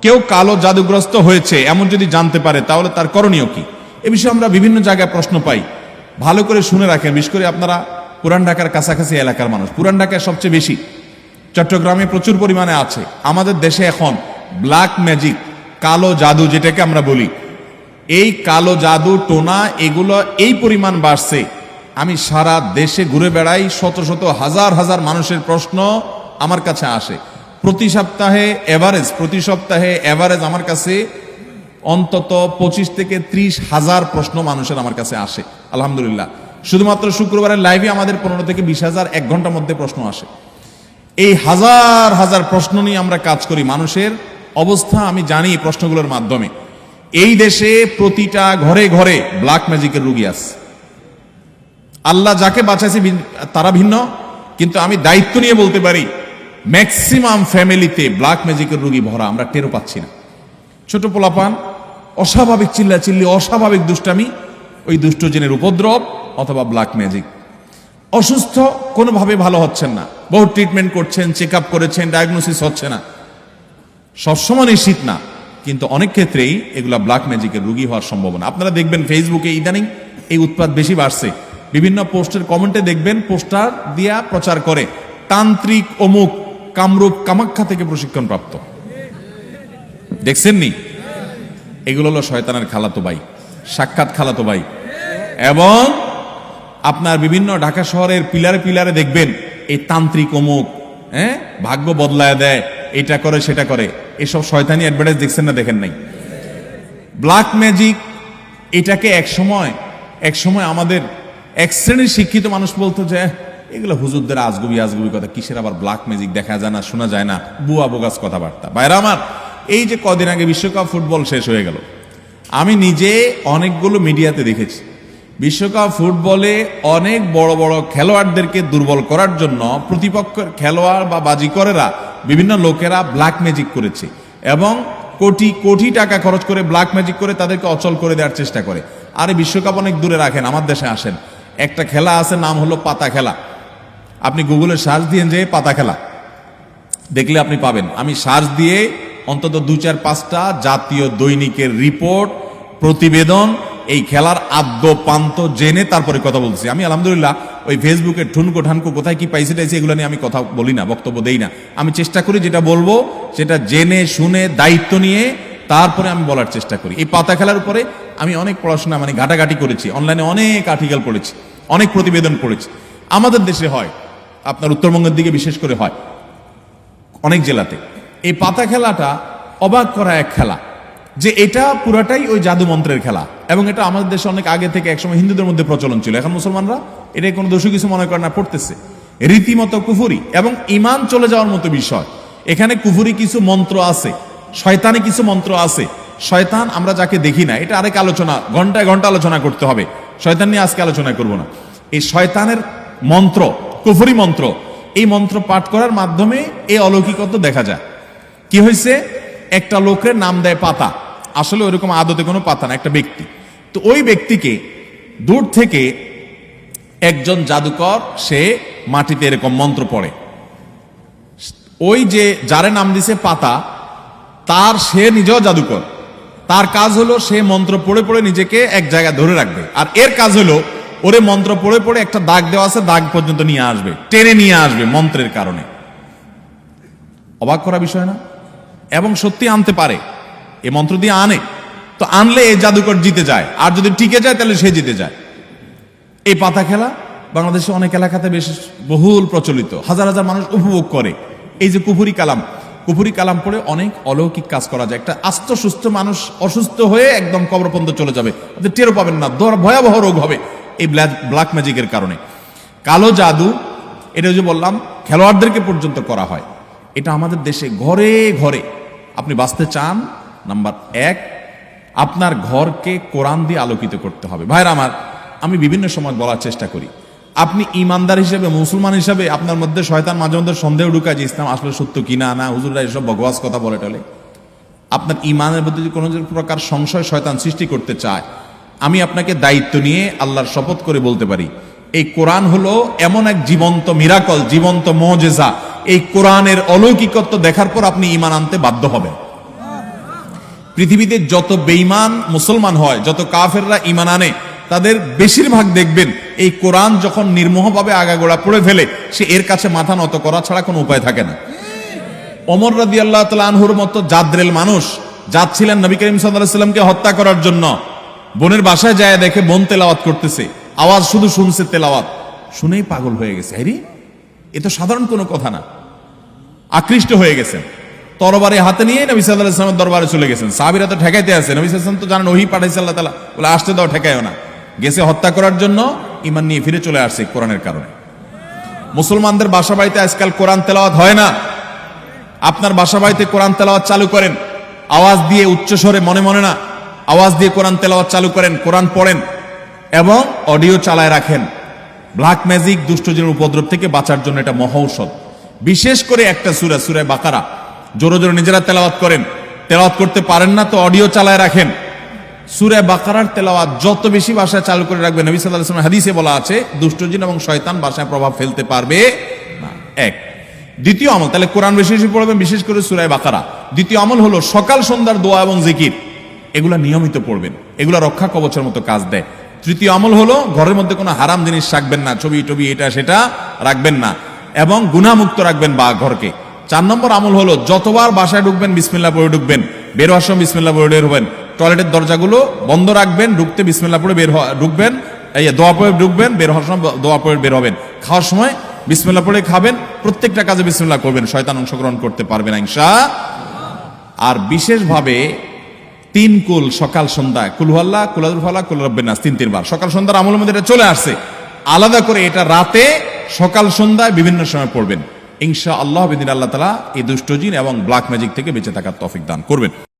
কেউ কালো জাদুগ্রস্ত হয়েছে এমন যদি জানতে পারে তাহলে তার করণীয় কি? এ বিষয়ে আমরা বিভিন্ন জায়গায় প্রশ্ন পাই। ভালো করে শুনে রাখেন, বিশেষ করে আপনারা পুরান ঢাকার কাছাকাছি এলাকার মানুষ। পুরান ঢাকায় সবচেয়ে বেশি, চট্টগ্রামে প্রচুর পরিমাণে আছে। আমাদের দেশে এখন ব্ল্যাক ম্যাজিক, কালো জাদু যেটাকে আমরা বলি, এই কালো জাদু টোনা এগুলো এই পরিমাণ বাড়ছে। আমি সারা দেশে ঘুরে বেড়াই, শত শত হাজার হাজার মানুষের প্রশ্ন আমার কাছে আসে। প্রতি সপ্তাহে এভারেজ আমার কাছে অন্তত 25 থেকে 30 হাজার প্রশ্ন মানুষের আমার কাছে আসে। আলহামদুলিল্লাহ, শুধুমাত্র শুক্রবারের লাইভে আমাদের 15 থেকে 20,000 এক ঘন্টার মধ্যে প্রশ্ন আসে। এই হাজার হাজার প্রশ্ন নিয়ে আমরা কাজ করি। মানুষের অবস্থা আমি জানি এই প্রশ্নগুলোর মাধ্যমে। এই দেশে প্রতিটা ঘরে ঘরে ব্ল্যাক ম্যাজিকের রোগী আছে। আল্লাহ যাকে বাঁচাইছে তারা ভিন্ন, কিন্তু আমি দায়িত্ব নিয়ে বলতে পারি ম্যাক্সিমাম ফ্যামিলিতে ব্ল্যাক ম্যাজিকের রোগী ভরা, আমরা টেরও পাচ্ছি না। ছোট পোলাপান, অস্বাভাবিক চিল্লাচিল্লি, অস্বাভাবিক দুষ্টামি, ওই দুষ্ট জিনের উপদ্রব অথবা ব্ল্যাক ম্যাজিক। অসুস্থ, কোনোভাবে ভালো হচ্ছেন না, বহু ট্রিটমেন্ট করছেন, চেক আপ করেছেন, ডায়াগনোসিস হচ্ছে না। সবসময় নিশ্চিত না, কিন্তু অনেক ক্ষেত্রেই এগুলা ব্ল্যাক ম্যাজিকের রোগী হওয়ার সম্ভাবনা। আপনারা দেখবেন ফেসবুকে ইদানিং এই উৎপাত বেশি বাড়ছে। বিভিন্ন পোস্টের কমেন্টে দেখবেন পোস্টার দিয়া প্রচার করে তান্ত্রিক অমুক কামরূপ কামাখ্যা থেকে প্রশিক্ষণ প্রাপ্ত। দেখছেন নি? এগুলো হলো শয়তানের খালাতো ভাই, সাক্ষাৎ খালাতো ভাই। এবং আপনার বিভিন্ন ঢাকা শহরের পিলারে পিলারে দেখবেন এই তান্ত্রিক অমুক, ভাগ্য বদলায় দেয়, এটা করে সেটা করে, এসব শয়তানি অ্যাডভার্টাইজ দেখছেন না? দেখেন নাই? ব্ল্যাক ম্যাজিক এটাকে এক সময় আমাদের এক শ্রেণীর শিক্ষিত মানুষ বলতো যে এগুলো হুজুরদের আজগুবি কথা, কিসের আবার ব্ল্যাক ম্যাজিক, দেখা যায় না, শোনা যায় না, বুয়া বোগাস কথাবার্তা। বাইরে আমার, এই যে কদিন আগে বিশ্বকাপ ফুটবল শেষ হয়ে গেল, আমি নিজে অনেকগুলো মিডিয়াতে দেখেছি বিশ্বকাপ ফুটবলে অনেক বড় বড় খেলোয়াড়দেরকে দুর্বল করার জন্য প্রতিপক্ষের খেলোয়াড় বা বাজিকরেরা, বিভিন্ন লোকেরা ব্ল্যাক ম্যাজিক করেছে এবং কোটি কোটি টাকা খরচ করে ব্ল্যাক ম্যাজিক করে তাদেরকে অচল করে দেওয়ার চেষ্টা করে। আরে বিশ্বকাপ অনেক দূরে রাখেন, আমার দেশে আসেন। একটা খেলা আছে, নাম হলো পাতা খেলা। আপনি গুগলে সার্চ দিয়ে যে পাতা খেলা দেখলে আপনি পাবেন। আমি সার্চ দিয়ে অন্তত 2-4-5টা জাতীয় দৈনিকের রিপোর্ট, প্রতিবেদন, এই খেলার আদ্য পান্ত জেনে তারপরে কথা বলছি। আমি আলহামদুলিল্লাহ ওই ফেসবুকের ঠুনকো ঠানকো কোথায় কি পাইছে টাইছে এগুলো নিয়ে আমি কথা বলি না, বক্তব্য দেই না। আমি চেষ্টা করি যেটা বলবো সেটা জেনে শুনে দায়িত্ব নিয়ে তারপরে আমি বলার চেষ্টা করি। এই পাতা খেলার উপরে আমি অনেক পড়াশোনা ঘাটাঘাটি করেছি, অনলাইনে অনেক আর্টিকেল পড়েছি, অনেক প্রতিবেদন পড়েছি। আমাদের দেশে হয়, আপনার উত্তরবঙ্গের দিকে বিশেষ করে হয়, অনেক জেলাতে। এই পাতা খেলাটা অবাক করা এক খেলা, যে এটা পুরাটাই ওই জাদু মন্ত্রের খেলা। এবং এটা আমাদের দেশে অনেক আগে থেকে একসময় হিন্দুদের মধ্যে প্রচলন ছিল। এখন মুসলমানরা এটা কোনো দোষী কিছু মনে করে না, পড়তেছে। রীতিমতো কুফুরি এবং ইমান চলে যাওয়ার মতো বিষয়। এখানে কুফুরি কিছু মন্ত্র আছে, শয়তানি কিছু মন্ত্র আছে। শয়তান আমরা যাকে দেখি না, এটা আরেক আলোচনা, ঘন্টায় ঘন্টা আলোচনা করতে হবে। শয়তান নিয়ে আজকে আলোচনা করব না। এই শয়তানের মন্ত্র, কুফুরি মন্ত্র, এই মন্ত্র পাঠ করার মাধ্যমে এই অলৌকিকত্ব দেখা যায়। কি হয়েছে, একটা লোকের নাম দেয় পাতা, আসলে ওইরকম আদতে কোনো পাতা না, একটা ব্যক্তি। তো ওই ব্যক্তিকে দূর থেকে একজন জাদুকর, সে মাটিতে এরকম মন্ত্র পড়ে। ওই যে যারে নাম দিছে পাতা, সে নিজেও জাদুকর। তার কাজ হলো সে মন্ত্র পড়ে পড়ে নিজেকে এক জায়গায় ধরে রাখবে। আর এর কাজ হলো ওরে মন্ত্র পড়ে পড়ে একটা দাগ দেওয়া আছে, দাগ পর্যন্ত নিয়ে আসবে, টেনে নিয়ে আসবে মন্ত্রের কারণে। অবাক করা বিষয় না? এবং সত্যি আনতে পারে, এ মন্ত্র দিয়ে আনে। তো আনলে এই জাদুকর জিতে যায়, আর যদি টিকে যায় তাহলে সে জিতে যায়। এই পাতা খেলা বাংলাদেশে অনেক এলাকাতে বেশ বহুল প্রচলিত, হাজার হাজার মানুষ উপভোগ করে। এই যে কুফুরি কালাম পড়ে অনেক অলৌকিক কাজ করা যায়। একটা আস্ত সুস্থ মানুষ অসুস্থ হয়ে একদম কবর পর্যন্ত চলে যাবে, টেরও পাবেন না, ভয়াবহ রোগ হবে এই ব্ল্যাক ম্যাজিকের কারণে। কালো জাদু, এটা যে বললাম খেলোয়াড়দেরকে পর্যন্ত করা হয়। এটা আমাদের দেশে ঘরে ঘরে। আপনি বাঁচতে চান, নাম্বার 1, আপনার ঘরকে কোরআন দিয়ে আলোকিত করতে হবে। ভাইরা আমার, আমি বিভিন্ন সময় বলার চেষ্টা করি, আপনি ইমানদার হিসেবে, মুসলমান হিসেবে আপনার মধ্যে শয়তান মাঝে মধ্যে সন্দেহ ঢুকায় যে ইসলাম আসলে সত্য কিনা, না হুজুররা এসব বকওয়াস কথা বলে টলে। আপনার ইমানের মধ্যে যদি কোনো প্রকার সংশয় শয়তান সৃষ্টি করতে চায়, আমি আপনাকে দায়িত্ব নিয়ে আল্লাহর শপথ করে বলতে পারি, এই কোরআন হলো এমন এক জীবন্ত মিরাকল, জীবন্ত মুজিজা। এই কোরআনের অলৌকিকত্ব দেখার পর আপনি ঈমান আনতে বাধ্য হবেন। পৃথিবীতে যত বেঈমান মুসলমান হয়, যত কাফেররা ঈমান আনে, তাদের বেশিরভাগ দেখবেন এই কোরআন যখন নির্মোহভাবে আগাগোড়া পড়ে ফেলে, সে এর কাছে মাথা নত করা ছাড়া কোনো উপায় থাকে না। ওমর রাদিয়াল্লাহু তাআলা আনহুর মতো জাদ্রেল মানুষ যাচ্ছিলেন নবী করিম সাল্লাল্লাহু আলাইহি ওয়াসাল্লামকে হত্যা করার জন্য, বোনের বাসায় যায় দেখে বোন তেলাওয়াত করতেছে, আওয়াজ শুধু শুনছে, তেলাওয়াত শুনেই পাগল হয়ে গেছে। আরে এ তো সাধারণ কোনো কথা না, আকৃষ্ট হয়ে গেছেন। তরবারি হাতে নিয়ে নবী সাল্লাল্লাহু আলাইহি ওয়াসাল্লামের দরবারে চলে গেছেন। সাহাবীরা তো ঠেকাইতে আছে, নবী সাল্লাল্লাহু আলাইহি ওয়াসাল্লাম তো জানেন ওহী পাঠাইছে আল্লাহ তাআলা, বলে আসতে দাও, ঠেকায়ও না। গেছে হত্যা করার জন্য, ঈমান নিয়ে ফিরে চলে আসছে কোরআনের কারণে। মুসলমানদের বাসা বাড়িতে আজকাল কোরআন তেলাওয়াত হয় না। আপনার বাসা বাড়িতে কোরআন তেলাওয়াত চালু করেন, আওয়াজ দিয়ে, উচ্চ স্বরে, মনে মনে না, আওয়াজ দিয়ে কোরআন তেলাওয়াত চালু করেন, কোরআন পড়েন এবং অডিও চালায় রাখেন। ব্ল্যাক ম্যাজিক, দুষ্টজিনের উপদ্রব থেকে বাঁচার জন্য এটা মহৌষধ। বিশেষ করে একটা সূরা, সূরা বাকারা জোরে জোরে নিজেরা তেলাওয়াত করেন। তেলাওয়াত করতে পারেন না তো অডিও চালায় রাখেন। সূরা বাকারার তেলাওয়াত যত বেশি ভাষায় চালু করে রাখবেন, নবী সাল্লাল্লাহু আলাইহি ওয়াসাল্লাম হাদিসে বলা আছে দুষ্টজিন এবং শয়তান ভাষায় প্রভাব ফেলতে পারবে না। এক। দ্বিতীয় আমল, তাহলে কোরআন বেশি বেশি পড়বেন, বিশেষ করে সূরা বাকারা। দ্বিতীয় আমল হলো সকাল সন্ধ্যার দোয়া এবং জিকির, এগুলা নিয়মিত পড়বেন, এগুলা রক্ষা কবচের মতো কাজ দেয়। তৃতীয় আমল হলো ঘরের মধ্যে কোনো হারাম জিনিস রাখবেন না, ছবি টবি এটা সেটা রাখবেন না, এবং গুনাহমুক্ত রাখবেন বা ঘরকে। 4 নম্বর আমল হলো যতবার বাসায় ঢুকবেন বিসমিল্লাহ পড়ে ঢুকবেন, বের হওয়ার সময় বিসমিল্লাহ পড়ে বের হবেন। টয়লেটের দরজাগুলো বন্ধ রাখবেন, ঢুকতে বিসমিল্লাহ পড়ে বের ঢুকবেন, এই দোয়া পড়ে ঢুকবেন, বের হওয়ার সময় দোয়া পড়ে বের হবেন। খাওয়ার সময় বিসমিল্লাহ পড়ে খাবেন, প্রত্যেকটা কাজে বিসমিল্লাহ করবেন, শয়তান অংশগ্রহণ করতে পারবে না ইনশাআল্লাহ। আর বিশেষভাবে 3 কুল সকাল সন্ধ্যা, কুল হুয়াল্লাহ, কুল আউযু বিরব্বিল ফালাক, কুল রাব্বিন নাস, 3 বার সকাল সন্ধ্যার আমলের মধ্যে এটা চলে আসছে। আলাদা করে এটা রাতে, সকাল সন্ধ্যায় বিভিন্ন সময় পড়বেন ইনশাআল্লাহ। বিদিন আল্লাহ তাআলা এই দুষ্টজিন এবং ব্ল্যাক ম্যাজিক থেকে বেঁচে থাকার তৌফিক দান করবেন।